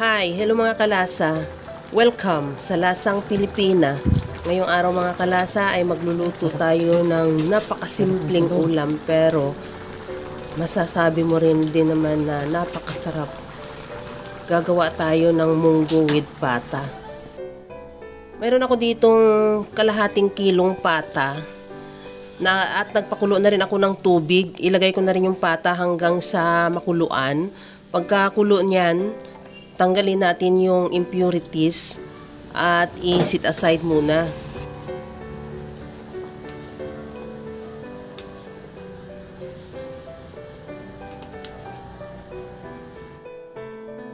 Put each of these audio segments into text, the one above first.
Hi! Hello mga kalasa! Welcome sa Lasang Pilipina. Ngayong araw mga kalasa ay magluluto tayo ng napakasimpleng ulam pero masasabi mo rin din naman na napakasarap. Gagawa tayo ng munggo with pata. Mayroon ako ditong kalahating kilong pata at nagpakulo na rin ako ng tubig. Ilagay ko na rin yung pata hanggang sa makuluan. Pagkakulo niyan, tanggalin natin yung impurities at i-set aside muna.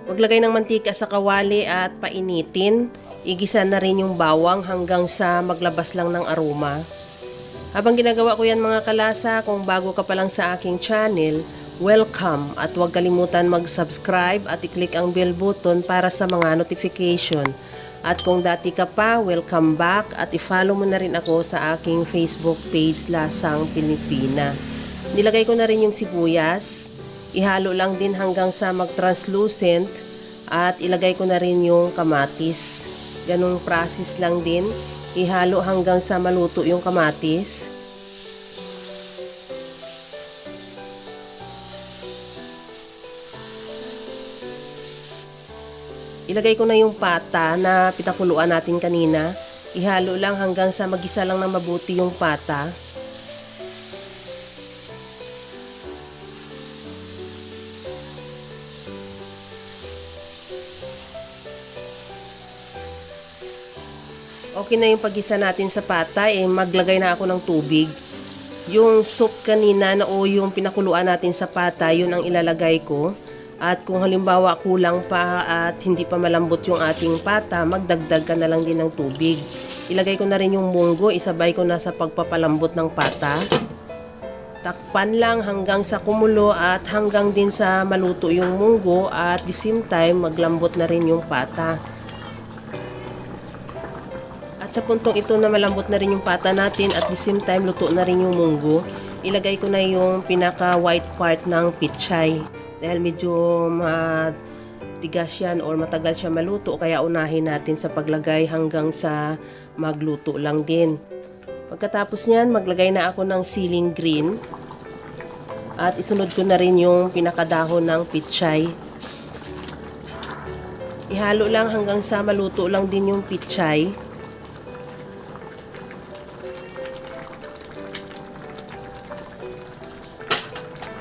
Maglagay ng mantika sa kawali at painitin. Igisa na rin yung bawang hanggang sa maglabas lang ng aroma. Habang ginagawa ko yan mga kalasa, kung bago ka pa lang sa aking channel, welcome at huwag kalimutan mag-subscribe at i-click ang bell button para sa mga notification. At kung dati ka pa, welcome back at i-follow mo na rin ako sa aking Facebook page Lasang Pilipina. Nilagay ko na rin yung sibuyas. Ihalo lang din hanggang sa mag-translucent at ilagay ko na rin yung kamatis. Ganong process lang din. Ihalo hanggang sa maluto yung kamatis. Ilagay ko na yung pata na pinakuluan natin kanina. Ihalo lang hanggang sa magisa lang na mabuti yung pata. Okay na yung paggisa natin sa pata, maglagay na ako ng tubig. Yung soup kanina o yung pinakuluan natin sa pata, yun ang ilalagay ko. At kung halimbawa kulang pa at hindi pa malambot yung ating pata, magdagdag ka na lang din ng tubig. Ilagay ko na rin yung munggo, isabay ko na sa pagpapalambot ng pata. Takpan lang hanggang sa kumulo at hanggang din sa maluto yung munggo at the same time maglambot na rin yung pata. At sa puntong ito na malambot na rin yung pata natin at the same time luto na rin yung munggo, ilagay ko na yung pinaka white part ng pichay. Dahil medyo matigas yan or matagal siya maluto, kaya unahin natin sa paglagay hanggang sa magluto lang din. Pagkatapos nyan, maglagay na ako ng siling green at isunod ko na rin yung pinakadahon ng pichay. Ihalo lang hanggang sa maluto lang din yung pichay.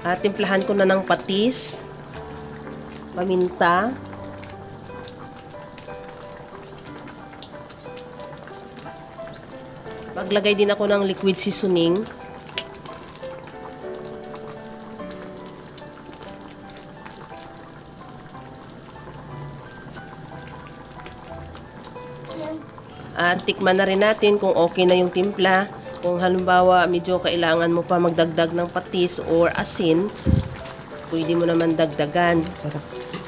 At timplahan ko na ng patis, paminta, maglagay din ako ng liquid seasoning, at tikman na rin natin kung okay na yung timpla. Kung halimbawa medyo kailangan mo pa magdagdag ng patis or asin, pwede mo naman dagdagan.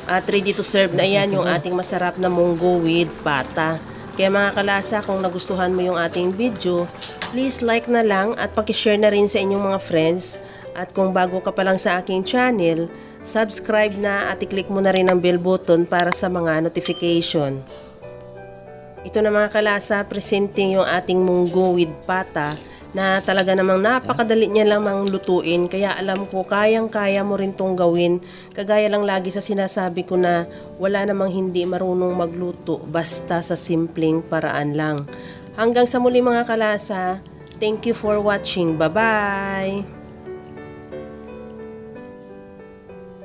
At ready to serve na yan yung ating masarap na munggo with pata. Kaya mga kalasa, kung nagustuhan mo yung ating video, please like na lang at pakishare na rin sa inyong mga friends. At kung bago ka pa lang sa aking channel, subscribe na at i-click mo na rin ang bell button para sa mga notification. Ito na mga kalasa, presenting yung ating munggo with pata na talaga namang napakadali niya lamang lutuin. Kaya alam ko, kayang-kaya mo rin tong gawin. Kagaya lang lagi sa sinasabi ko na wala namang hindi marunong magluto basta sa simpleng paraan lang. Hanggang sa muli mga kalasa, thank you for watching. Bye-bye!